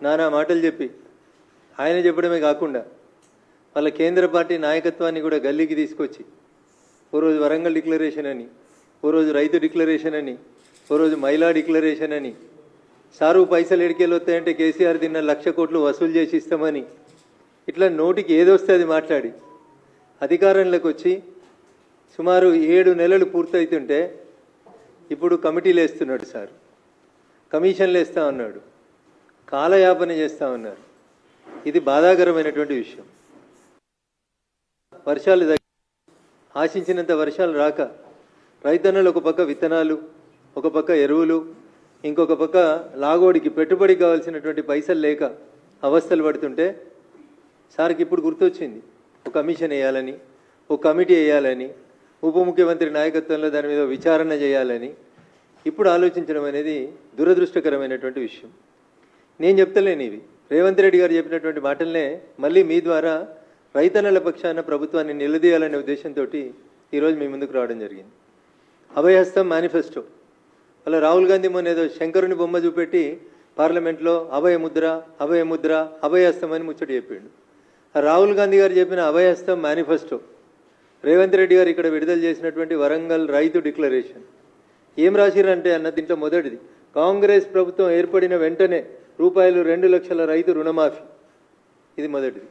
నానా మాటలు చెప్పి ఆయన చెప్పడమే కాకుండా వాళ్ళ కేంద్ర పార్టీ నాయకత్వాన్ని కూడా గల్లీకి తీసుకొచ్చి ఓ రోజు వరంగల్ డిక్లరేషన్ అని, ఓ రోజు రైతు డిక్లరేషన్ అని, ఓ రోజు మహిళా డిక్లరేషన్ అని, సారు పైసలు ఎడికెళ్ళి వస్తాయంటే కేసీఆర్ తిన్న 1,00,000 కోట్లు వసూలు చేసి ఇస్తామని, ఇట్లా నోటికి ఏదొస్తే అది మాట్లాడి అధికారంలోకి వచ్చి సుమారు 7 నెలలు పూర్తవుతుంటే ఇప్పుడు కమిటీలు వేస్తున్నాడు సార్, కమిషన్లు వేస్తా ఉన్నాడు, కాలయాపన చేస్తూ ఉన్నారు. ఇది బాధాకరమైనటువంటి విషయం. వర్షాలు ఆశించినంత వర్షాలు రాక రైతన్నలు ఒక పక్క విత్తనాలు, ఒక పక్క ఎరువులు, ఇంకొక పక్క లాగోడికి పెట్టుబడికి కావాల్సినటువంటి పైసలు లేక అవస్థలు పడుతుంటే సార్కి ఇప్పుడు గుర్తొచ్చింది ఒక కమిషన్ వేయాలని, ఒక కమిటీ వేయాలని, ఉప ముఖ్యమంత్రి నాయకత్వంలో దాని మీద విచారణ చేయాలని ఇప్పుడు ఆలోచించడం అనేది దురదృష్టకరమైనటువంటి విషయం. నేను చెప్తలేను ఇవి, రేవంత్ రెడ్డి గారు చెప్పినటువంటి మాటలనే మళ్ళీ మీ ద్వారా రైతన్నల పక్షాన ప్రభుత్వాన్ని నిలదీయాలనే ఉద్దేశంతో ఈరోజు మీ ముందుకు రావడం జరిగింది. అభయహస్తం మేనిఫెస్టో అలా రాహుల్ గాంధీ మొన్న ఏదో శంకరుని బొమ్మ చూపెట్టి పార్లమెంట్లో అభయముద్ర అభయముద్ర అభయహస్తం అని ముచ్చట చెప్పిండు. రాహుల్ గాంధీ గారు చెప్పిన అభయహస్తం మేనిఫెస్టో, రేవంత్ రెడ్డి గారు ఇక్కడ విడుదల చేసినటువంటి వరంగల్ రైతు డిక్లరేషన్ ఏం రాసిరంటే అన్న దీంట్లో మొదటిది, కాంగ్రెస్ ప్రభుత్వం ఏర్పడిన వెంటనే రూపాయలు 2 లక్షల రైతు రుణమాఫీ, ఇది మొదటిది.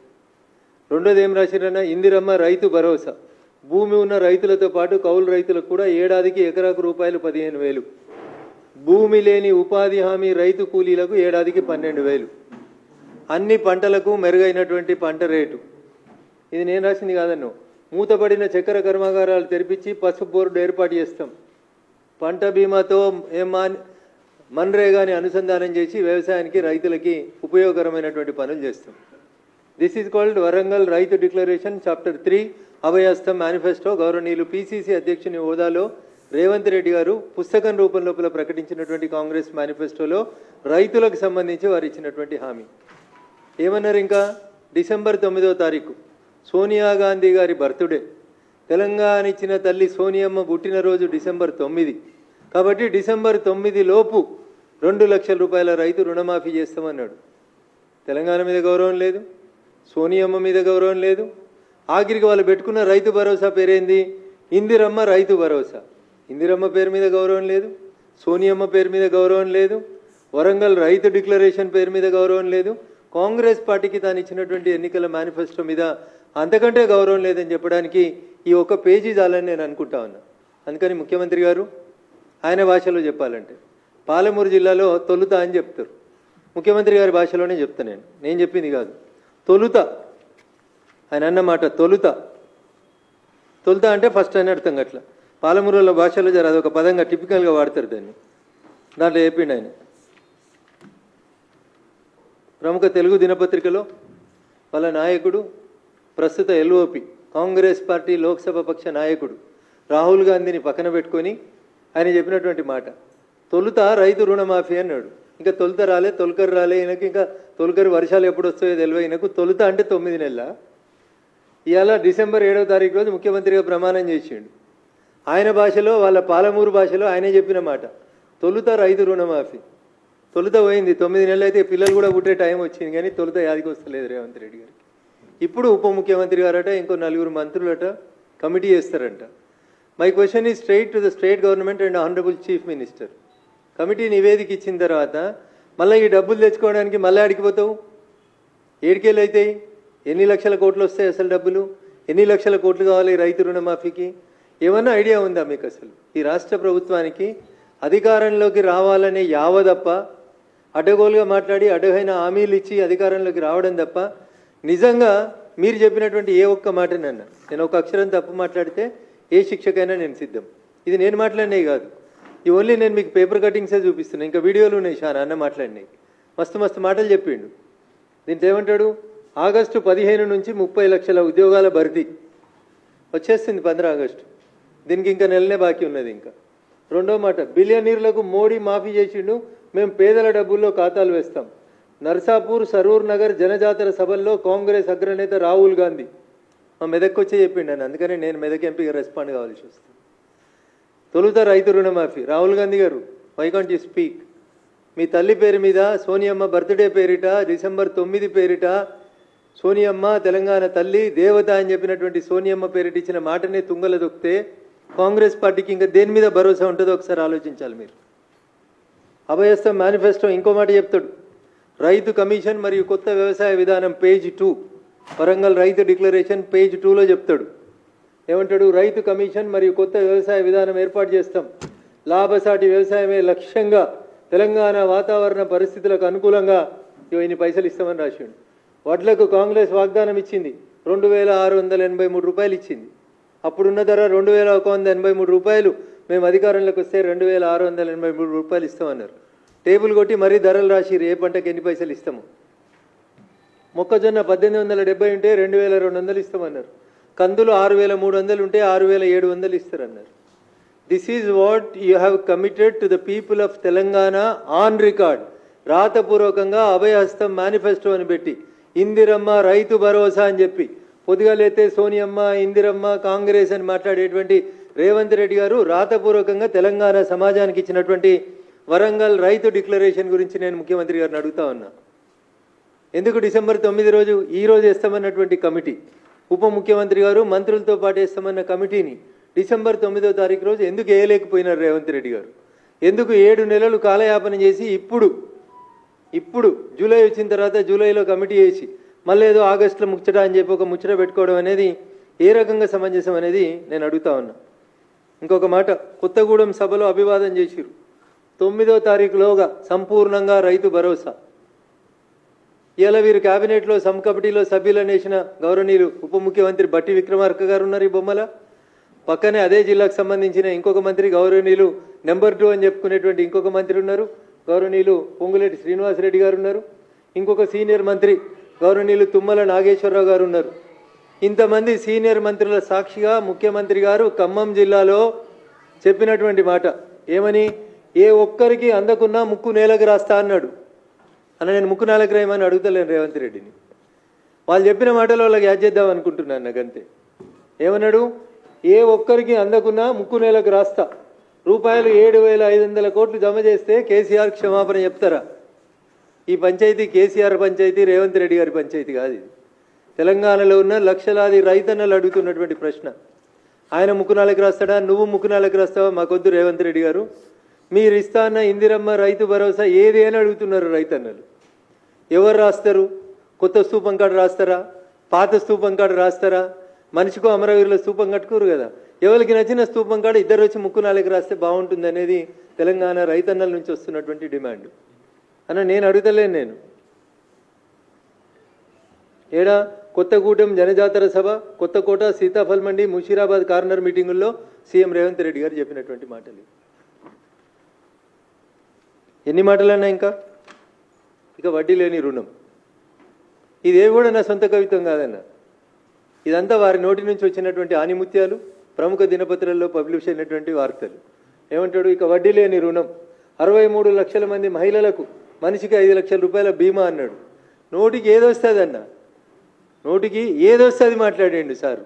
రెండోది ఏం రాసిరన్నా, ఇందిరమ్మ రైతు భరోసా, భూమి ఉన్న రైతులతో పాటు కౌలు రైతులకు కూడా ఏడాదికి ఎకరాకు రూపాయలు 15,000, భూమి లేని ఉపాధి హామీ రైతు కూలీలకు ఏడాదికి 12,000, అన్ని పంటలకు మెరుగైనటువంటి పంట రేటు. ఇది నేను రాసింది కాదన్ను, మూతపడిన చక్కెర కర్మాగారాలు తెరిపించి పసుపు బోర్డు ఏర్పాటు చేస్తాం, పంట బీమాతో మన్రేగాని అనుసంధానం చేసి వ్యవసాయానికి రైతులకి ఉపయోగకరమైనటువంటి పనులు చేస్తాం. దిస్ ఈజ్ కాల్డ్ వరంగల్ రైతు డిక్లరేషన్ చాప్టర్ 3 అభయహస్తం మేనిఫెస్టో. గౌరవనీయులు పిసిసి అధ్యక్షుని హోదాలో రేవంత్ రెడ్డి గారు పుస్తకం రూపం లోపల ప్రకటించినటువంటి కాంగ్రెస్ మేనిఫెస్టోలో రైతులకు సంబంధించి వారు ఇచ్చినటువంటి హామీ ఏమన్నారు, ఇంకా డిసెంబర్ 9వ తారీఖు సోనియా గాంధీ గారి బర్త్డే, తెలంగాణ ఇచ్చిన తల్లి సోనియమ్మ పుట్టినరోజు డిసెంబర్ 9, కాబట్టి డిసెంబర్ 9 లోపు 2 లక్షల రూపాయల రైతు రుణమాఫీ చేస్తామన్నాడు. తెలంగాణ మీద గౌరవం లేదు, సోనియమ్మ మీద గౌరవం లేదు, ఆఖరికి వాళ్ళు పెట్టుకున్న రైతు భరోసా పేరేంది, ఇందిరమ్మ రైతు భరోసా. ఇందిరమ్మ పేరు మీద గౌరవం లేదు, సోనియమ్మ పేరు మీద గౌరవం లేదు, వరంగల్ రైతు డిక్లరేషన్ పేరు మీద గౌరవం లేదు, కాంగ్రెస్ పార్టీకి తాను ఇచ్చినటువంటి ఎన్నికల మేనిఫెస్టో మీద అంతకంటే గౌరవం లేదని చెప్పడానికి ఈ ఒక్క పేజీ చాలని నేను అనుకుంటా ఉన్నా. అందుకని ముఖ్యమంత్రి గారు ఆయన భాషలో చెప్పాలంటే పాలమూరు జిల్లాలో తొలుత అని చెప్తారు, ముఖ్యమంత్రి గారి భాషలోనే చెప్తా, నేను చెప్పింది కాదు, తొలుత ఆయన అన్నమాట. తొలుత తొలుత అంటే ఫస్ట్ అని అర్థం. అట్లా పాలమూరుల భాషలో జర అదొక పదంగా టిపికల్గా వాడతారు దాన్ని. దాంట్లో చెప్పిండు ఆయన ప్రముఖ తెలుగు దినపత్రికలో వాళ్ళ నాయకుడు, ప్రస్తుత ఎల్ఓపి కాంగ్రెస్ పార్టీ లోక్సభ పక్ష నాయకుడు రాహుల్ గాంధీని పక్కన పెట్టుకొని ఆయన చెప్పినటువంటి మాట, తొలుత రైతు రుణమాఫీ అన్నాడు. ఇంకా తొలుత రాలే, తొలకరు రాలే ఈయనకు, ఇంకా తొలకరు వర్షాలు ఎప్పుడు వస్తాయో తెలియదు ఈయనకు. తొలుత అంటే 9 నెలల. ఇవాళ డిసెంబర్ 7వ తారీఖు రోజు ముఖ్యమంత్రిగా ప్రమాణం చేసిండు. ఆయన భాషలో, వాళ్ళ పాలమూరు భాషలో ఆయనే చెప్పిన మాట, తొలుత రైతు రుణమాఫీ. తొలుత పోయింది, 9 నెలలు అయితే పిల్లలు కూడా పుట్టే టైం వచ్చింది, కానీ తొలుత యాదికి వస్తలేదు రేవంత్ రెడ్డి గారికి. ఇప్పుడు ఉప ముఖ్యమంత్రి గారట, ఇంకో 4 మంత్రులట కమిటీ చేస్తారంట. My question is straight to the state government and honourable chief minister. Committee నివేదిక ఇచ్చిన తర్వాత మళ్ళీ ఈ డబ్బులు తెచ్చుకోవడానికి మళ్ళీ అడిగిపోతావు, ఏడికేళ్ళు అవుతాయి, ఎన్ని లక్షల కోట్లు వస్తాయి అసలు డబ్బులు, ఎన్ని లక్షల కోట్లు కావాలి రైతు రుణమాఫీకి? ఏమన్నా ఐడియా ఉందా మీకు? అసలు ఈ రాష్ట్ర ప్రభుత్వానికి అధికారంలోకి రావాలనే యావదప్ప, అడ్డగోలుగా మాట్లాడి అడ్డగైన హామీలు ఇచ్చి అధికారంలోకి రావడం తప్ప నిజంగా మీరు చెప్పినటువంటి ఏ ఒక్క మాటనన్నా, నేను ఒక అక్షరం తప్పు మాట్లాడితే ఏ శిక్షకైనా నేను సిద్ధం. ఇది నేను మాట్లాడినవి కాదు, ఈ ఓన్లీ నేను మీకు పేపర్ కటింగ్సే చూపిస్తున్నాను, ఇంకా వీడియోలు ఉన్నాయి చాలా అన్న మాట్లాడినాయి. మస్తు మస్తు మాటలు చెప్పిండు. దీంట్లో ఏమంటాడు, ఆగస్టు 15 నుంచి 30 లక్షల ఉద్యోగాల భర్తీ వచ్చేస్తుంది 15 ఆగస్టు, దీనికి ఇంకా నెలనే బాకీ ఉన్నది. ఇంకా రెండో మాట, బిలియనీర్లకు మోడీ మాఫీ చేసిండు, మేము పేదల డబ్బుల్లో ఖాతాలు వేస్తాం. నర్సాపూర్ సరూర్ నగర్ జనజాతర సభల్లో కాంగ్రెస్ అగ్రనేత రాహుల్ గాంధీ మా మెదక్కి వచ్చే చెప్పిండు అని, అందుకని నేను మెదక్ ఎంపీగా రెస్పాండ్ కావాల్సి వస్తుంది. తొలుత రైతు రుణమాఫీ, రాహుల్ గాంధీ గారు వై కాంట్ యూ స్పీక్? మీ తల్లి పేరు మీద సోనియమ్మ బర్త్డే పేరిట డిసెంబర్ 9 పేరిట సోనియమ్మ తెలంగాణ తల్లి దేవత అని చెప్పినటువంటి సోనియమ్మ పేరిట ఇచ్చిన మాటనే తుంగల దొక్కితే కాంగ్రెస్ పార్టీకి ఇంకా దేని మీద భరోసా ఉంటుందో ఒకసారి ఆలోచించాలి మీరు. అభయస్థం మేనిఫెస్టో ఇంకో మాట చెప్తాడు. రైతు కమిషన్ మరియు కొత్త వ్యవసాయ విధానం పేజ్ 2, వరంగల్ రైతు డిక్లరేషన్ పేజ్ 2లో చెప్తాడు. ఏమంటాడు? రైతు కమిషన్ మరియు కొత్త వ్యవసాయ విధానం ఏర్పాటు చేస్తాం, లాభసాటి వ్యవసాయమే లక్ష్యంగా తెలంగాణ వాతావరణ పరిస్థితులకు అనుకూలంగా ఇన్ని పైసలు ఇస్తామని రాశాడు. వడ్లకు కాంగ్రెస్ వాగ్దానం ఇచ్చింది 2683 రూపాయలు ఇచ్చింది. అప్పుడున్న ధర 2183 రూపాయలు. మేము అధికారంలోకి వస్తే 2683 రూపాయలు ఇస్తామన్నారు. టేబుల్ కొట్టి మరీ ధరలు రాసిరు ఏ పంటకి ఎన్ని పైసలు ఇస్తాము. మొక్కజొన్న 1870 ఉంటే 2200 ఇస్తామన్నారు. కందులు 6300 ఉంటే 6700 ఇస్తారన్నారు. This is what you have committed to the people of Telangana on record. రాతపూర్వకంగా అభయహస్తం మేనిఫెస్టో అని పెట్టి ఇందిరమ్మ రైతు భరోసా అని చెప్పి పొద్దుగాలైతే సోనియమ్మ ఇందిరమ్మ కాంగ్రెస్ అని మాట్లాడేటువంటి రేవంత్ రెడ్డి గారు రాతపూర్వకంగా తెలంగాణ సమాజానికి ఇచ్చినటువంటి వరంగల్ రైతు డిక్లరేషన్ గురించి నేను ముఖ్యమంత్రి గారిని అడుగుతా ఉన్నా. ఎందుకు డిసెంబర్ 9 రోజు ఈరోజు వేస్తామన్నటువంటి కమిటీ, ఉప ముఖ్యమంత్రి గారు మంత్రులతో పాటు వేస్తామన్న కమిటీని డిసెంబర్ 9వ తారీఖు రోజు ఎందుకు వేయలేకపోయినారు రేవంత్ రెడ్డి గారు? ఎందుకు 7 నెలలు కాలయాపన చేసి ఇప్పుడు జూలై వచ్చిన తర్వాత జూలైలో కమిటీ వేసి మళ్ళీ ఏదో ఆగస్టులో ముచ్చట అని చెప్పి ఒక ముచ్చట పెట్టుకోవడం అనేది ఏ రకంగా సమంజసం అనేది నేను అడుగుతా ఉన్నా. ఇంకొక మాట, కొత్తగూడెం సభలో అభివాదం చేసిరు. 9వ తారీఖులోగా సంపూర్ణంగా రైతు భరోసా. ఇలా వీరు క్యాబినెట్లో సబ్ కమిటీలో సభ్యులను వేసిన గౌరవనీయులు ఉప ముఖ్యమంత్రి బట్టి విక్రమార్క గారు ఉన్నారు ఈ బొమ్మల. పక్కనే అదే జిల్లాకు సంబంధించిన ఇంకొక మంత్రి గౌరవనీయులు నెంబర్ 2 అని చెప్పుకునేటువంటి ఇంకొక మంత్రి ఉన్నారు, గౌరవనీయులు పొంగులేటి శ్రీనివాసరెడ్డి గారు ఉన్నారు. ఇంకొక సీనియర్ మంత్రి గౌరవనీయులు తుమ్మల నాగేశ్వరరావు గారు ఉన్నారు. ఇంతమంది సీనియర్ మంత్రుల సాక్షిగా ముఖ్యమంత్రి గారు ఖమ్మం జిల్లాలో చెప్పినటువంటి మాట ఏమని? ఏ ఒక్కరికి అందకున్నా ముక్కు నేలకు రాస్తా అన్నాడు. నేను ముక్కు నేలకు రాయమని అడుగుతలేను రేవంత్ రెడ్డిని. వాళ్ళు చెప్పిన మాటలో వాళ్ళకి యాడ్ చేద్దాం అనుకుంటున్నాను. నాకంతే. ఏమన్నాడు? ఏ ఒక్కరికి అందకున్నా ముక్కు నేలకు రాస్తా. రూపాయలు 7500 కోట్లు జమ చేస్తే కేసీఆర్ క్షమాపణ చెప్తారా? ఈ పంచాయతీ కేసీఆర్ పంచాయతీ, రేవంత్ రెడ్డి గారి పంచాయతీ కాదు ఇది. తెలంగాణలో ఉన్న లక్షలాది రైతన్నలు అడుగుతున్నటువంటి ప్రశ్న. ఆయన ముక్కునాలకు రాస్తాడా? నువ్వు ముక్కునాలకు రాస్తావా? మాకొద్దు రేవంత్ రెడ్డి గారు. మీరు ఇస్తా అన్న ఇందిరమ్మ రైతు భరోసా ఏది అని అడుగుతున్నారు రైతన్నలు. ఎవరు రాస్తారు? కొత్త స్తూపం కాడ రాస్తారా? పాత స్తూపం కాడ రాస్తారా? మనిషికో అమరవీరుల స్తూపం కట్టుకోరు కదా. ఎవరికి నచ్చిన స్తూపం కాడ ఇద్దరు వచ్చి ముక్కునాలకు రాస్తే బాగుంటుంది అనేది తెలంగాణ రైతన్నల నుంచి వస్తున్నటువంటి డిమాండ్. నేను అడుగుతలేను. నేను ఏడా కొత్తగూడెం జనజాతర సభ, కొత్తకోట, సీతాఫల్ మండి, ముషీరాబాద్ కార్నర్ మీటింగుల్లో సీఎం రేవంత్ రెడ్డి గారు చెప్పినటువంటి మాటలు. ఎన్ని మాటలన్నా ఇంకా ఇక వడ్డీ లేని రుణం. ఇదే కూడా నా సొంత కవిత్వం కాదన్న. ఇదంతా వారి నోటి నుంచి వచ్చినటువంటి ఆనిముత్యాలు, ప్రముఖ దినపత్రాల్లో పబ్లిష్ అయినటువంటి వార్తలు. ఏమంటాడు? ఇక వడ్డీ లేని రుణం 63 లక్షల మంది మహిళలకు మనిషికి 5 లక్షల రూపాయల బీమా అన్నాడు. నోటికి ఏదొస్తుంది అన్న, నోటికి ఏదొస్తుంది మాట్లాడండి సార్.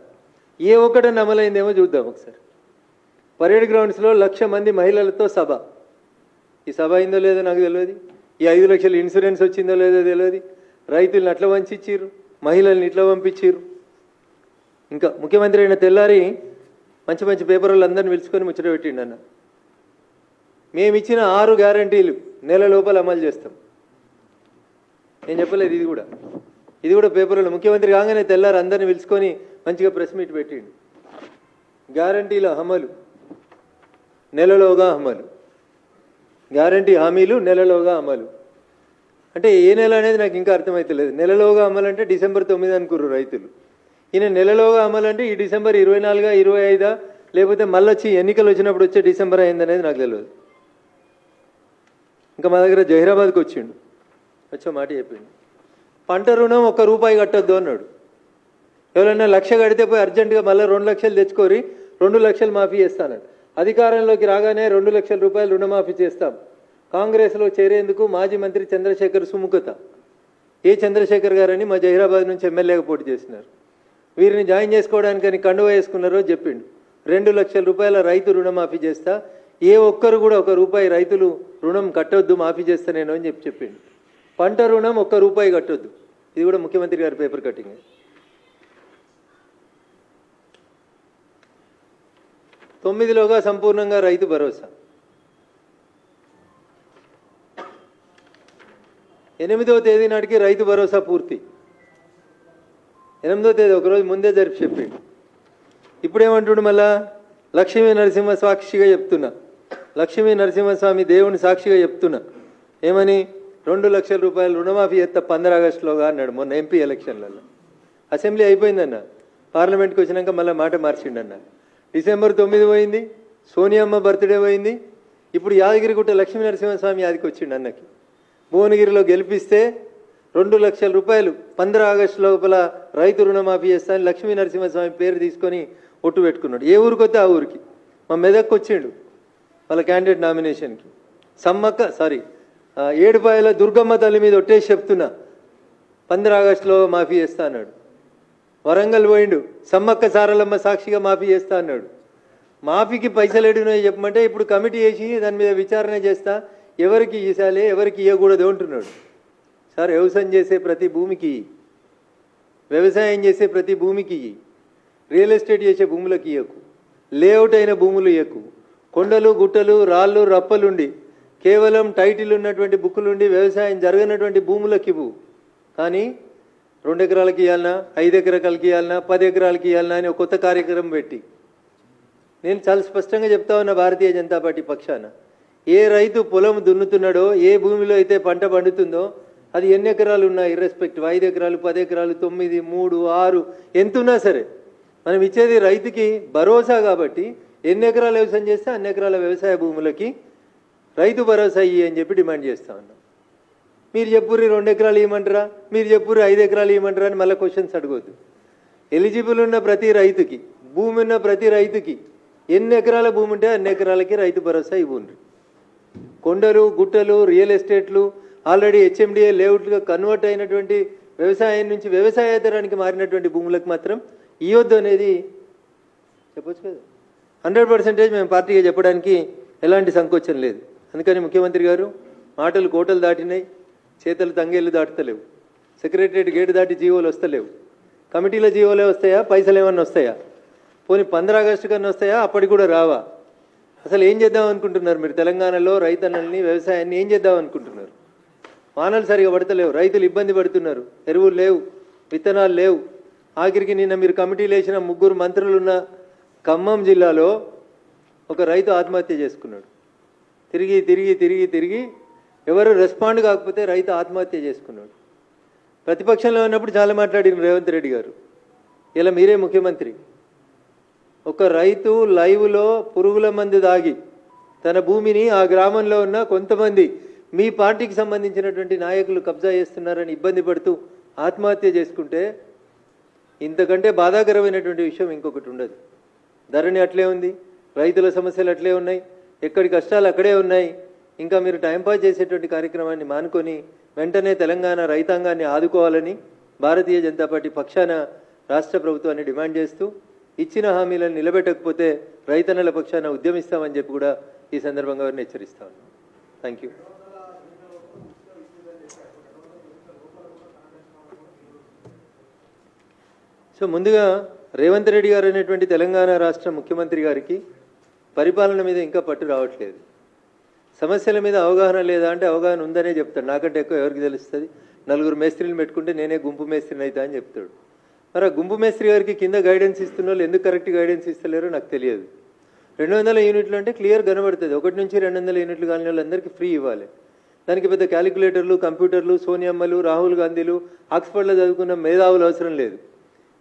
ఏ ఒక్కటన్నా అమలైందేమో చూద్దాం ఒకసారి. పరేడ్ గ్రౌండ్స్లో 1,00,000 మంది మహిళలతో సభ. ఈ సభ అయిందో లేదో నాకు తెలియదు. ఈ 5 లక్షల ఇన్సూరెన్స్ వచ్చిందో లేదో తెలియదు. రైతులను అట్లా వంచిచ్చిర్రు, మహిళల్ని ఇట్లా పంపించిర్రు. ఇంకా ముఖ్యమంత్రి అయిన తెల్లారి మంచి మంచి పేపర్లు అందరిని పిలుచుకొని ముచ్చట పెట్టిండు అన్న. మేమిచ్చిన 6 గ్యారంటీలు నెల లోపల అమలు చేస్తాం. నేను చెప్పలేదు. ఇది కూడా పేపర్లో ముఖ్యమంత్రి కాగానే తెల్లారి అందరిని పిలుచుకొని మంచిగా ప్రెస్ మీట్ పెట్టిండు. గ్యారంటీల అమలు నెలలోగా అమలు, గ్యారంటీ హామీలు నెలలోగా అమలు. అంటే ఏ నెల అనేది నాకు ఇంకా అర్థమవుతలేదు. నెలలోగా అమలు అంటే డిసెంబర్ 9 అనుకుర్రు రైతులు. ఈయన నెలలోగా అమలు అంటే ఈ డిసెంబర్ 24, 25 లేకపోతే మళ్ళీ వచ్చి ఎన్నికలు వచ్చినప్పుడు వచ్చే డిసెంబర్ అయిందనేది నాకు తెలియదు. ఇంకా మా దగ్గర జహీరాబాద్కి వచ్చిండు, వచ్చే మాట చెప్పిండు. పంట రుణం 1 రూపాయి కట్టొద్దు అన్నాడు. ఎవరైనా 1,00,000 కడితే పోయి అర్జెంటుగా మళ్ళీ 2 లక్షలు తెచ్చుకోరి 2 లక్షలు మాఫీ చేస్తానన్నాడు. అధికారంలోకి రాగానే 2 లక్షల రూపాయలు రుణమాఫీ చేస్తాం. కాంగ్రెస్లో చేరేందుకు మాజీ మంత్రి చంద్రశేఖర్ సుముఖత. ఏ చంద్రశేఖర్ గారని మా జహీరాబాద్ నుంచి ఎమ్మెల్యేగా పోటీ చేసినారు. వీరిని జాయిన్ చేసుకోవడానికని కండువా వేసుకున్నారో చెప్పిండు. 2 లక్షల రూపాయల రైతు రుణమాఫీ చేస్తా. ఏ ఒక్కరు కూడా ₹1 రైతులు రుణం కట్టొద్దు, మాఫీ చేస్తా నేను అని చెప్పిండు. పంట రుణం ₹1 కట్టొద్దు. ఇది కూడా ముఖ్యమంత్రి గారి పేపర్ కటింగ్. 9లోగా సంపూర్ణంగా రైతు భరోసా. 8వ తేదీ నాటికి రైతు భరోసా పూర్తి. 8వ తేదీ ఒకరోజు ముందే జరిపి చెప్పిండు. ఇప్పుడేమంటుండు మళ్ళా, లక్ష్మీ నరసింహ సాక్షిగా చెప్తున్నా, లక్ష్మీ నరసింహస్వామి దేవుని సాక్షిగా చెప్తున్నా, ఏమని, 2 లక్షల రూపాయలు రుణమాఫీ చేస్తా 15 ఆగస్టులోగా అన్నాడు మొన్న ఎంపీ ఎలక్షన్లలో. అసెంబ్లీ అయిపోయిందన్న, పార్లమెంట్కి వచ్చినాక మళ్ళీ మాట మార్చిండన్న. డిసెంబర్ 9 పోయింది, సోనియమ్మ బర్త్డే పోయింది, ఇప్పుడు యాదగిరిగుట్ట లక్ష్మీ నరసింహస్వామి యాదికి వచ్చిండు అన్నకి. భువనగిరిలో గెలిపిస్తే 2 లక్షల రూపాయలు 15 ఆగస్టు లోపల రైతు రుణమాఫీ చేస్తానని లక్ష్మీ నరసింహస్వామి పేరు తీసుకొని ఒట్టు పెట్టుకున్నాడు. ఏ ఊరికి వస్తే ఆ ఊరికి. మా మెదక్కి వచ్చిండు వాళ్ళ క్యాండిడేట్ నామినేషన్కి. ఏడుపాయల దుర్గమ్మ తల్లి మీద ఒట్టేసి చెప్తున్నా 15 ఆగస్టులో మాఫీ చేస్తా అన్నాడు. వరంగల్ పోయిండు, సమ్మక్క సారలమ్మ సాక్షిగా మాఫీ చేస్తా అన్నాడు. మాఫీకి పైసలు ఎడినాయో చెప్పమంటే ఇప్పుడు కమిటీ వేసి దాని మీద విచారణ చేస్తా, ఎవరికి ఇవ్వాలి ఎవరికి ఇవ్వకూడదు అంటున్నాడు. సార్, వ్యవసాయం చేసే ప్రతి భూమికి, వ్యవసాయం చేసే ప్రతి భూమికి, రియల్ ఎస్టేట్ చేసే భూములకు ఇవ్వకు, లేఅవుట్ అయిన భూములు ఇవ్వకు, కొండలు గుట్టలు రాళ్ళు రప్పలుండి కేవలం టైటిల్ ఉన్నటువంటి బుక్కులుండి వ్యవసాయం జరగనటువంటి భూములకు ఇవ్వు. కానీ 2 ఎకరాలకి ఇవ్వాలన్నా, 5 ఎకరాలకి ఇవ్వాలన్నా, 10 ఎకరాలకి ఇవ్వాలన్నా అని ఒక కొత్త కార్యక్రమం పెట్టి, నేను చాలా స్పష్టంగా చెప్తా ఉన్నా భారతీయ జనతా పార్టీ పక్షాన, ఏ రైతు పొలం దున్నుతున్నాడో, ఏ భూమిలో అయితే పంట పండుతుందో అది ఎన్ని ఎకరాలు ఉన్నా ఇర్రెస్పెక్టివ్, 5 ఎకరాలు 10 ఎకరాలు 9 3 6 ఎంతున్నా సరే మనం ఇచ్చేది రైతుకి భరోసా. కాబట్టి ఎన్ని ఎకరాలు వ్యవసాయం చేస్తే అన్ని ఎకరాల వ్యవసాయ భూములకి రైతు భరోసా ఇయ్యి అని చెప్పి డిమాండ్ చేస్తా ఉన్నాం. మీరు చెప్పుర్రి 2 ఎకరాలు ఇవ్వమంటారా, మీరు చెప్పుర్రి 5 ఎకరాలు ఇవ్వమంటారా అని మళ్ళీ క్వశ్చన్స్ అడగవద్దు. ఎలిజిబుల్ ఉన్న ప్రతి రైతుకి, భూమి ఉన్న ప్రతి రైతుకి ఎన్ని ఎకరాల భూమి ఉంటే అన్ని ఎకరాలకి రైతు భరోసా ఇవ్వండి. కొండలు గుట్టలు రియల్ ఎస్టేట్లు ఆల్రెడీ హెచ్ఎండిఏ లేఅవుట్లుగా కన్వర్ట్ అయినటువంటి వ్యవసాయం నుంచి వ్యవసాయేతరానికి మారినటువంటి భూములకు మాత్రం ఇవ్వద్దు అనేది చెప్పొచ్చు కదా. 100% మేము పార్టీగా చెప్పడానికి ఎలాంటి సంకోచం లేదు. అందుకని ముఖ్యమంత్రి గారు, మాటలు కోటలు దాటినాయి, చేతలు తంగేళ్ళు దాటుతలేవు, సెక్రటరియట్ గేటు దాటి జీవోలు వస్తలేవు, కమిటీల జీవోలే వస్తాయా, పైసలు ఏమన్నా వస్తాయా, పోనీ 15 ఆగస్టు కన్నా వస్తాయా, అప్పటికి కూడా రావా? అసలు ఏం చేద్దాం అనుకుంటున్నారు మీరు? తెలంగాణలో రైతన్నల్ని, వ్యవసాయాన్ని ఏం చేద్దాం అనుకుంటున్నారు? వానలు సరిగా పడతలేవు, రైతులు ఇబ్బంది పడుతున్నారు, ఎరువులు లేవు, విత్తనాలు లేవు. ఆఖరికి నిన్న మీరు కమిటీలు వేసిన 3 మంత్రులున్న ఖమ్మం జిల్లాలో ఒక రైతు ఆత్మహత్య చేసుకున్నాడు. తిరిగి తిరిగి తిరిగి తిరిగి ఎవరు రెస్పాండ్ కాకపోతే రైతు ఆత్మహత్య చేసుకున్నాడు. ప్రతిపక్షంలో ఉన్నప్పుడు చాలా మాట్లాడిన రేవంత్ రెడ్డి గారు, ఇలా మీరే ముఖ్యమంత్రి. ఒక రైతు లైవ్లో పురుగుల మందు దాగి తన భూమిని ఆ గ్రామంలో ఉన్న కొంతమంది మీ పార్టీకి సంబంధించినటువంటి నాయకులు కబ్జా చేస్తున్నారని ఇబ్బంది పడుతూ ఆత్మహత్య చేసుకుంటే ఇంతకంటే బాధాకరమైనటువంటి విషయం ఇంకొకటి ఉండదు. ధరణి అట్లే ఉంది, రైతుల సమస్యలు అట్లే ఉన్నాయి, ఎక్కడి కష్టాలు అక్కడే ఉన్నాయి. ఇంకా మీరు టైంపాస్ చేసేటువంటి కార్యక్రమాన్ని మానుకొని వెంటనే తెలంగాణ రైతాంగాన్ని ఆదుకోవాలని భారతీయ జనతా పార్టీ పక్షాన రాష్ట్ర ప్రభుత్వాన్ని డిమాండ్ చేస్తూ, ఇచ్చిన హామీలను నిలబెట్టకపోతే రైతన్నల పక్షాన ఉద్యమిస్తామని చెప్పి కూడా ఈ సందర్భంగా వారిని హెచ్చరిస్తా ఉన్నాం. Thank you. సో ముందుగా రేవంత్ రెడ్డి గారు అనేటువంటి తెలంగాణ రాష్ట్ర ముఖ్యమంత్రి గారికి పరిపాలన మీద ఇంకా పట్టు రావట్లేదు. సమస్యల మీద అవగాహన లేదా అంటే అవగాహన ఉందనే చెప్తాడు. నాకంటే ఎక్కువ ఎవరికి తెలుస్తుంది? 4 మేస్త్రీలు పెట్టుకుంటే నేనే గుంపు మేస్త్రిని అవుతా అని చెప్తాడు. మరి ఆ గుంపు మేస్త్రి గారికి కింద గైడెన్స్ ఇస్తున్న వాళ్ళు ఎందుకు కరెక్ట్ గైడెన్స్ ఇస్తలేరో నాకు తెలియదు. 200 యూనిట్లు అంటే క్లియర్ కనబడుతుంది. 1 నుంచి 200 యూనిట్లు కాని వాళ్ళందరికీ ఫ్రీ ఇవ్వాలి. దానికి పెద్ద క్యాలిక్యులేటర్లు, కంప్యూటర్లు, సోనియమ్మలు, రాహుల్ గాంధీలు, ఆక్స్ఫర్డ్లో చదువుకున్న మేధావులు అవసరం లేదు.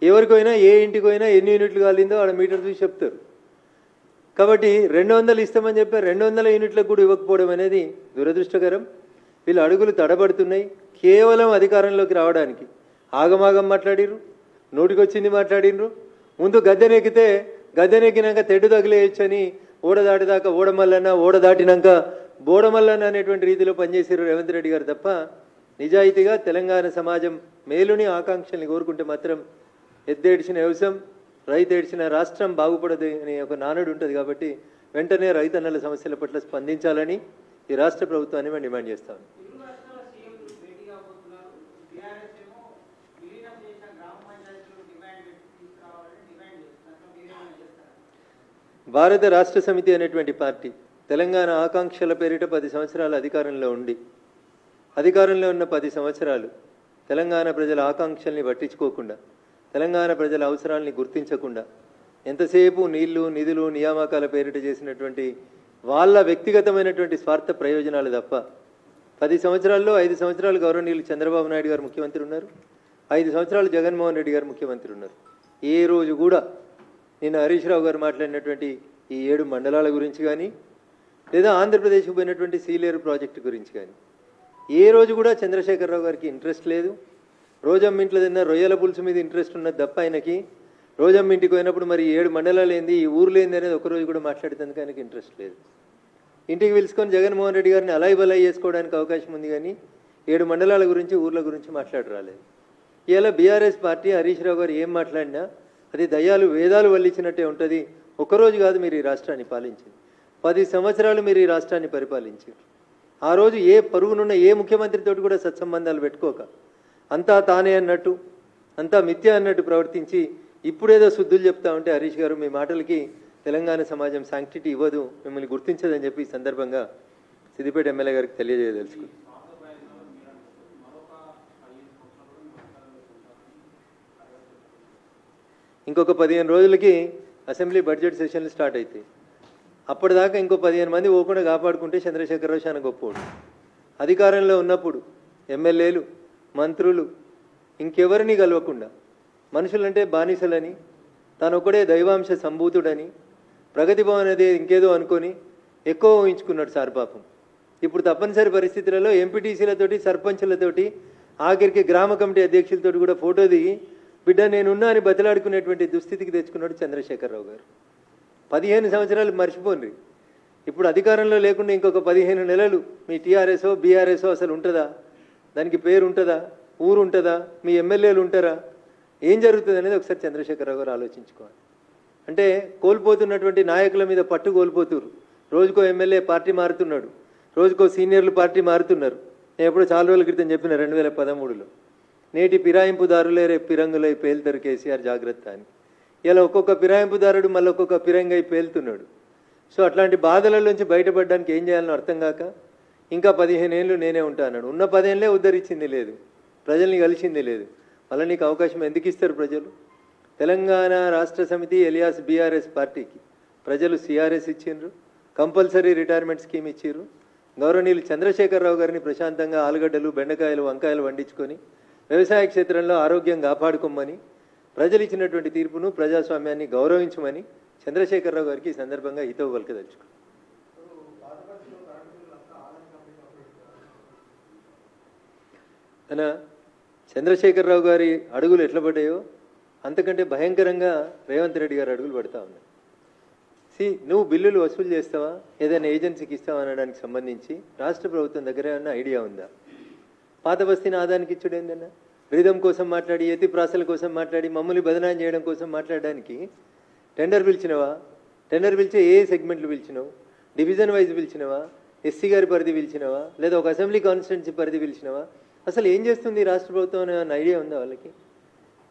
ఎవరికైనా ఏ ఇంటికైనా ఎన్ని యూనిట్లు కాలిందో ఆడ మీటర్ చూసి చెప్తారు. కాబట్టి 200 ఇస్తామని చెప్పి 200 యూనిట్లకు కూడా ఇవ్వకపోవడం అనేది దురదృష్టకరం. వీళ్ళు అడుగులు తడబడుతున్నాయి. కేవలం అధికారంలోకి రావడానికి ఆగమాగం మాట్లాడిర్రు, నోటికొచ్చింది మాట్లాడినరు. ముందు గద్దెనెక్కితే గద్దెనెక్కినాక తెడ్డు తగిలేయచ్చని ఓడ దాటిదాకా ఓడమల్లన్న, ఓడ దాటినాక బోడమల్లన్న అనేటువంటి రీతిలో పనిచేసారు రేవంత్ రెడ్డి గారు తప్ప నిజాయితీగా తెలంగాణ సమాజం మేలుని ఆకాంక్షల్ని కోరుకుంటే మాత్రం ఎద్దేడిచిన వ్యవసాయం, రైతు ఏడ్చిన రాష్ట్రం బాగుపడదు అనే ఒక నానుడు ఉంటుంది. కాబట్టి వెంటనే రైతన్నల సమస్యల పట్ల స్పందించాలని ఈ రాష్ట్ర ప్రభుత్వాన్ని మేము డిమాండ్ చేస్తాం. భారత రాష్ట్ర సమితి అనేటువంటి పార్టీ తెలంగాణ ఆకాంక్షల పేరిట 10 సంవత్సరాలు అధికారంలో ఉండి అధికారంలో ఉన్న 10 సంవత్సరాలు తెలంగాణ ప్రజల ఆకాంక్షల్ని పట్టించుకోకుండా తెలంగాణ ప్రజల అవసరాలని గుర్తించకుండా ఎంతసేపు నీళ్లు నిధులు నియామకాల పేరిట చేసినటువంటి వాళ్ళ వ్యక్తిగతమైనటువంటి స్వార్థ ప్రయోజనాలు తప్ప 10 సంవత్సరాల్లో 5 సంవత్సరాలు గౌరవనీయులు చంద్రబాబు నాయుడు గారు ముఖ్యమంత్రి ఉన్నారు, 5 సంవత్సరాలు జగన్మోహన్ రెడ్డి గారు ముఖ్యమంత్రి ఉన్నారు. ఏ రోజు కూడా నిన్న హరీష్ రావు గారు మాట్లాడినటువంటి ఈ 7 మండలాల గురించి కానీ లేదా ఆంధ్రప్రదేశ్కు పోయినటువంటి సీలేరు ప్రాజెక్టు గురించి కానీ ఏ రోజు కూడా చంద్రశేఖరరావు గారికి ఇంట్రెస్ట్ లేదు. రోజమ్మ ఇంట్లో తిన్న రొయ్యల పులుసు మీద ఇంట్రెస్ట్ ఉన్నది తప్ప ఆయనకి రోజమ్మ ఇంటికి పోయినప్పుడు మరి 7 మండలాలు ఏంది ఈ ఊర్లో ఏంది అనేది ఒకరోజు కూడా మాట్లాడేందుకు ఆయనకి ఇంట్రెస్ట్ లేదు. ఇంటికి పిలుచుకొని జగన్మోహన్ రెడ్డి గారిని అలాయి బలాయి చేసుకోవడానికి అవకాశం ఉంది కానీ 7 మండలాల గురించి ఊర్ల గురించి మాట్లాడరాలేదు. ఇలా బీఆర్ఎస్ పార్టీ హరీష్ రావు గారు ఏం మాట్లాడినా అది దయ్యాలు వేదాలు వల్లించినట్టే ఉంటుంది. ఒకరోజు కాదు మీరు ఈ రాష్ట్రాన్ని పాలించింది, 10 సంవత్సరాలు మీరు ఈ రాష్ట్రాన్ని పరిపాలించారు. ఆ రోజు ఏ పరుగునున్న ఏ ముఖ్యమంత్రితోటి కూడా సత్సంబంధాలు పెట్టుకోక అంతా తానే అన్నట్టు అంతా మిథ్య అన్నట్టు ప్రవర్తించి ఇప్పుడేదో శుద్ధులు చెప్తా ఉంటే హరీష్ గారు మీ మాటలకి తెలంగాణ సమాజం శాంక్టిటీ ఇవ్వదు, మిమ్మల్ని గుర్తించదని చెప్పి ఈ సందర్భంగా సిద్దిపేట ఎమ్మెల్యే గారికి తెలియజేయదలుచుకుంది. ఇంకొక 15 రోజులకి అసెంబ్లీ బడ్జెట్ సెషన్లు స్టార్ట్ అవుతాయి. అప్పటిదాకా ఇంకో 15 మంది పోకుండా కాపాడుకుంటే చంద్రశేఖరరావు చాలా గొప్పవాడు. అధికారంలో ఉన్నప్పుడు ఎమ్మెల్యేలు మంత్రులు ఇంకెవరిని కలవకుండా మనుషులంటే బానిసలని తానొక్కడే దైవాంశ సంభూతుడని ప్రగతి భవన్ అదే ఇంకేదో అనుకొని ఎక్కువ ఊహించుకున్నాడు సార్ పాపం. ఇప్పుడు తప్పనిసరి పరిస్థితులలో ఎంపీటీసీలతోటి సర్పంచులతోటి ఆఖరికి గ్రామ కమిటీ అధ్యక్షులతోటి కూడా ఫోటో దిగి బిడ్డ నేనున్నా అని బతిలాడుకునేటువంటి దుస్థితికి తెచ్చుకున్నాడు చంద్రశేఖరరావు గారు. 15 సంవత్సరాలు మర్చిపోండి. ఇప్పుడు అధికారంలో లేకుండా ఇంకొక 15 నెలలు మీ టీఆర్ఎస్ఓ బీఆర్ఎస్ఓ అసలు ఉంటుందా? దానికి పేరు ఉంటుందా? ఊరు ఉంటుందా? మీ ఎమ్మెల్యేలు ఉంటారా? ఏం జరుగుతుంది అనేది ఒకసారి చంద్రశేఖరరావు గారు ఆలోచించుకోవాలి. అంటే కోల్పోతున్నటువంటి నాయకుల మీద పట్టు కోల్పోతున్నారు. రోజుకో ఎమ్మెల్యే పార్టీ మారుతున్నాడు, రోజుకో సీనియర్లు పార్టీ మారుతున్నారు. నేను ఎప్పుడో చాలా రోజుల క్రితం చెప్పిన 2013లో నేటి ఫిరాయింపుదారులే రేపు పిరంగులై పేలుతారు కేసీఆర్ జాగ్రత్త అని. ఇలా ఒక్కొక్క ఫిరాయింపుదారుడు మళ్ళీ ఒక్కొక్క పిరంగై పేలుతున్నాడు. సో అట్లాంటి బాధలలోంచి బయటపడడానికి ఏం చేయాలని అర్థం కాక ఇంకా 15 ఏళ్ళు నేనే ఉంటా అన్నాడు. ఉన్న 10 ఏళ్ళే ఉద్ధరించింది లేదు, ప్రజల్ని కలిసింది లేదు. మళ్ళీ నీకు అవకాశం ఎందుకు ఇస్తారు ప్రజలు? తెలంగాణ రాష్ట్ర సమితి ఎలియాస్ బీఆర్ఎస్ పార్టీకి ప్రజలు సిఆర్ఎస్ ఇచ్చిండ్రు, కంపల్సరీ రిటైర్మెంట్ స్కీమ్ ఇచ్చిర్రు. గౌరవనీయులు చంద్రశేఖరరావు గారిని ప్రశాంతంగా ఆలుగడ్డలు బెండకాయలు వంకాయలు వండించుకొని వ్యవసాయ క్షేత్రంలో ఆరోగ్యం కాపాడుకోమని ప్రజలు ఇచ్చినటువంటి తీర్పును ప్రజాస్వామ్యాన్ని గౌరవించమని చంద్రశేఖరరావు గారికి ఈ సందర్భంగా హితవు పలకదలుచుకున్నాను. అన్న చంద్రశేఖరరావు గారి అడుగులు ఎట్లా పడ్డాయో అంతకంటే భయంకరంగా రేవంత్ రెడ్డి గారు అడుగులు పడతా ఉన్నాయి. నువ్వు బిల్లులు వసూలు చేస్తావా, ఏదైనా ఏజెన్సీకి ఇస్తావా అనడానికి సంబంధించి రాష్ట్ర ప్రభుత్వం దగ్గర ఏమన్నా ఐడియా ఉందా? పాత బస్తీని ఆదానికి ఇచ్చుడు ఏందన్నా? రిధం కోసం మాట్లాడి ఎత్తి ప్రాసల కోసం మాట్లాడి మమ్మల్ని బదనాం చేయడం కోసం మాట్లాడడానికి టెండర్ పిలిచినవా? టెండర్ పిలిచే ఏ సెగ్మెంట్లు పిలిచినావు? డివిజన్ వైజ్ పిలిచినవా? ఎస్సీ గారి పరిధి పిలిచినవా? లేదా ఒక అసెంబ్లీ కాన్స్టిట్యున్సీ పరిధి పిలిచినవా? అసలు ఏం చేస్తుంది రాష్ట్ర ప్రభుత్వం అనే ఐడియా ఉందా వాళ్ళకి?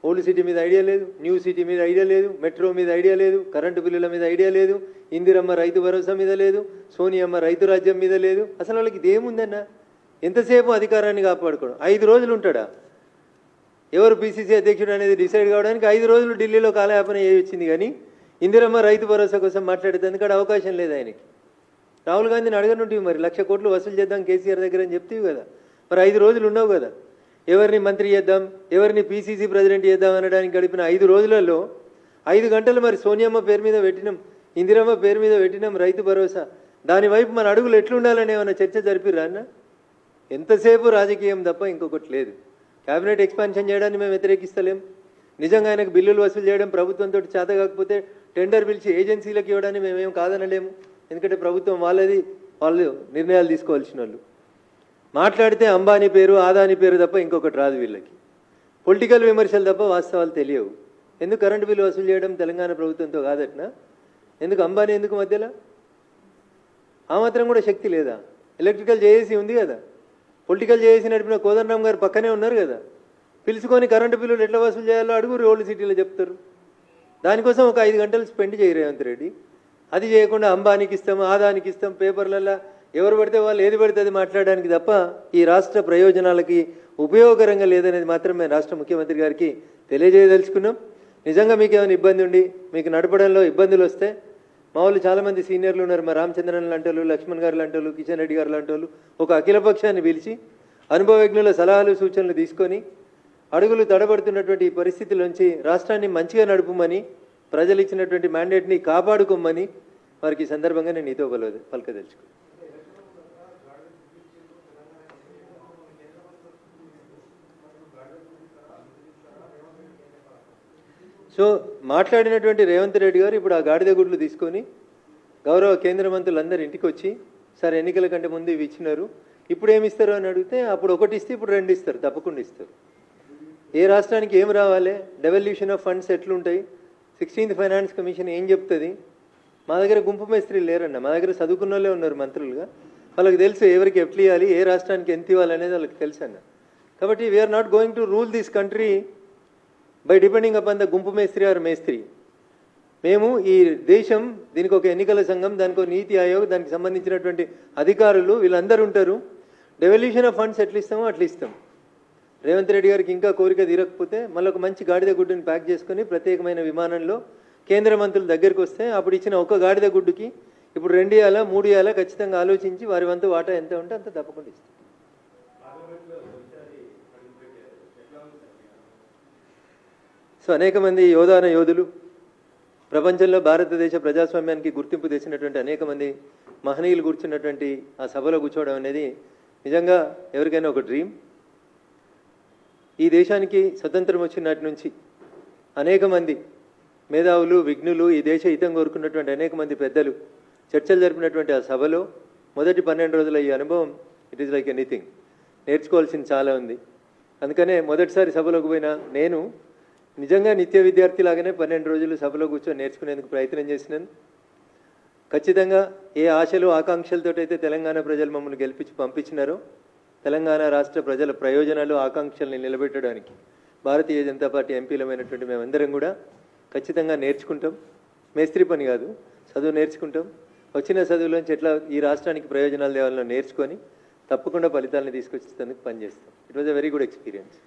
ఓల్డ్ సిటీ మీద ఐడియా లేదు, న్యూ సిటీ మీద ఐడియా లేదు, మెట్రో మీద ఐడియా లేదు, కరెంటు బిల్లుల మీద ఐడియా లేదు, ఇందిరమ్మ రైతు భరోసా మీద లేదు, సోనియమ్మ రైతు రాజ్యం మీద లేదు. అసలు వాళ్ళకి ఇదేముందన్నా? ఎంతసేపు అధికారాన్ని కాపాడుకోవడం. 5 రోజులు ఉంటాడా? ఎవరు పిసిసి అధ్యక్షుడు అనేది డిసైడ్ కావడానికి 5 రోజులు ఢిల్లీలో కాలయాపన వచ్చింది. కానీ ఇందిరమ్మ రైతు భరోసా కోసం మాట్లాడేందుకు అవకాశం లేదు ఆయనకి. రాహుల్ గాంధీని అడగనుంటివి మరి 1,00,000 కోట్లు వసూలు చేద్దాం కేసీఆర్ దగ్గర అని చెప్తేవి కదా. మరి 5 రోజులు ఉన్నావు కదా. ఎవరిని మంత్రి చేద్దాం, ఎవరిని పిసిసి ప్రెసిడెంట్ చేద్దాం అనడానికి గడిపిన 5 రోజులలో 5 గంటలు మరి సోనియమ్మ పేరు మీద పెట్టినాం, ఇందిరమ్మ పేరు మీద పెట్టినాం రైతు భరోసా. దాని వైపు మన అడుగులు ఎట్లుండాలని ఏమైనా చర్చ జరిపిర్రా అన్న? ఎంతసేపు రాజకీయం తప్ప ఇంకొకటి లేదు. క్యాబినెట్ ఎక్స్పాన్షన్ చేయడాన్ని మేము వ్యతిరేకిస్తలేం. నిజంగా ఆయనకు బిల్లులు వసూలు చేయడం ప్రభుత్వంతో చేత కాకపోతే టెండర్ పిలిచి ఏజెన్సీలకు ఇవ్వడాన్ని మేమేం కాదనలేము. ఎందుకంటే ప్రభుత్వం వాళ్ళది, వాళ్ళు నిర్ణయాలు తీసుకోవాల్సిన వాళ్ళు. మాట్లాడితే అంబానీ పేరు ఆదాని పేరు తప్ప ఇంకొకటి రాదు వీళ్ళకి. పొలిటికల్ విమర్శలు తప్ప వాస్తవాలు తెలియవు. ఎందుకు కరెంటు బిల్లు వసూలు చేయడం తెలంగాణ ప్రభుత్వంతో కాదట్నా? ఎందుకు అంబానీ ఎందుకు మధ్యలో? ఆ మాత్రం కూడా శక్తి లేదా? ఎలక్ట్రికల్ జేఏసీ ఉంది కదా, పొలిటికల్ జేఏసీ నడిపిన కోదండరామ్ గారు పక్కనే ఉన్నారు కదా, పిలుచుకొని కరెంటు బిల్లులు ఎట్లా వసూలు చేయాలో అడుగురు, ఓల్డ్ సిటీలో చెప్తారు. దానికోసం ఒక 5 గంటలు స్పెండ్ చేయరు రేవంత్ రెడ్డి. అది చేయకుండా అంబానీకి ఇస్తాం, ఆదానికి ఇస్తాం, పేపర్లలో ఎవరు పడితే వాళ్ళు ఏది పడితే అది మాట్లాడడానికి తప్ప ఈ రాష్ట్ర ప్రయోజనాలకి ఉపయోగకరంగా లేదనేది మాత్రం మేము రాష్ట్ర ముఖ్యమంత్రి గారికి తెలియజేయదలుచుకున్నాం. నిజంగా మీకు ఏమైనా ఇబ్బంది ఉండి మీకు నడపడంలో ఇబ్బందులు వస్తే మా వాళ్ళు చాలామంది సీనియర్లు ఉన్నారు, మా రామచంద్రన్ లాంటి వాళ్ళు, లక్ష్మణ్ గారు లాంటి వాళ్ళు, కిషన్ రెడ్డి గారు లాంటి వాళ్ళు ఒక అఖిలపక్షాన్ని పిలిచి అనుభవజ్ఞుల సలహాలు సూచనలు తీసుకొని అడుగులు తడబడుతున్నటువంటి ఈ పరిస్థితుల నుంచి రాష్ట్రాన్ని మంచిగా నడుపుమని, ప్రజలు ఇచ్చినటువంటి మ్యాండేట్ని కాపాడుకోమని వారికి ఈ సందర్భంగా నేను నీతో పలకదలుచుకున్నాను. సో మాట్లాడినటువంటి రేవంత్ రెడ్డి గారు ఇప్పుడు ఆ గాడిద గుడ్లు తీసుకొని గౌరవ కేంద్ర మంత్రులందరూ ఇంటికి వచ్చి, సార్ ఎన్నికల కంటే ముందు ఇవి ఇచ్చినారు, ఇప్పుడు ఏమి ఇస్తారు అని అడిగితే అప్పుడు ఒకటి ఇస్తే ఇప్పుడు 2 ఇస్తారు, తప్పకుండా ఇస్తారు. ఏ రాష్ట్రానికి ఏం రావాలి, డెవల్యూషన్ ఆఫ్ ఫండ్స్ ఎట్లుంటాయి, 16th ఫైనాన్స్ కమిషన్ ఏం చెప్తుంది. మా దగ్గర గుంపు మేస్త్రీలు లేరన్న, మా దగ్గర చదువుకున్న వాళ్ళే ఉన్నారు మంత్రులుగా, వాళ్ళకి తెలుసు ఎవరికి ఎట్లా ఇవ్వాలి, ఏ రాష్ట్రానికి ఎంత ఇవ్వాలి అనేది వాళ్ళకి తెలుసు అన్న. కాబట్టి we are not going to rule this country by depending upon the గుంపు మేస్త్రి ఆర్ మేస్త్రి. మేము ఈ దేశం, దీనికి ఒక ఎన్నికల సంఘం, దానికి ఒక నీతి ఆయోగ్, దానికి సంబంధించినటువంటి అధికారులు వీళ్ళందరూ ఉంటారు. డెవల్యూషన్ ఆఫ్ ఫండ్స్ ఎట్లా ఇస్తామో అట్లా ఇస్తాం. రేవంత్ రెడ్డి గారికి ఇంకా కోరిక తీరకపోతే మళ్ళీ ఒక మంచి గాడిద గుడ్డుని ప్యాక్ చేసుకొని ప్రత్యేకమైన విమానంలో కేంద్ర మంత్రుల దగ్గరికి వస్తే అప్పుడు ఇచ్చిన ఒక గాడిద గుడ్డుకి ఇప్పుడు 2 ఇవ్వాలా 3 ఇవ్వాలా ఖచ్చితంగా ఆలోచించి వారి వంతు వాటా ఎంత ఉంటే అంత తప్పకుండా ఇస్తాం. సో అనేక మంది యోధులు, ప్రపంచంలో భారతదేశ ప్రజాస్వామ్యానికి గుర్తింపు తెచ్చినటువంటి అనేక మంది మహనీయులు కూర్చున్నటువంటి ఆ సభలో కూర్చోవడం అనేది నిజంగా ఎవరికైనా ఒక డ్రీమ్. ఈ దేశానికి స్వతంత్రం వచ్చినటి నుంచి అనేక మంది మేధావులు, విఘ్నులు, ఈ దేశ హితం కోరుకున్నటువంటి అనేక మంది పెద్దలు చర్చలు జరిపినటువంటి ఆ సభలో మొదటి 12 రోజుల ఈ అనుభవం ఇట్ ఈస్ లైక్ ఎనీథింగ్. నేర్చుకోవాల్సింది చాలా ఉంది. అందుకనే మొదటిసారి సభలోకి పోయిన నేను నిజంగా నిత్య విద్యార్థిలాగానే 12 రోజులు సభలో కూర్చొని నేర్చుకునేందుకు ప్రయత్నం చేసినాను. ఖచ్చితంగా ఏ ఆశలు ఆకాంక్షలతో అయితే తెలంగాణ ప్రజలు మమ్మల్ని గెలిపించి పంపించినారో తెలంగాణ రాష్ట్ర ప్రజల ప్రయోజనాలు ఆకాంక్షల్ని నిలబెట్టడానికి భారతీయ జనతా పార్టీ ఎంపీలమైనటువంటి మేమందరం కూడా ఖచ్చితంగా నేర్చుకుంటాం. మేస్త్రి పని కాదు, చదువు నేర్చుకుంటాం. వచ్చిన చదువులోంచి ఎట్లా ఈ రాష్ట్రానికి ప్రయోజనాలు తేవాలో నేర్చుకొని తప్పకుండా ఫలితాలను తీసుకొచ్చేందుకు పనిచేస్తాం. It was a very good experience.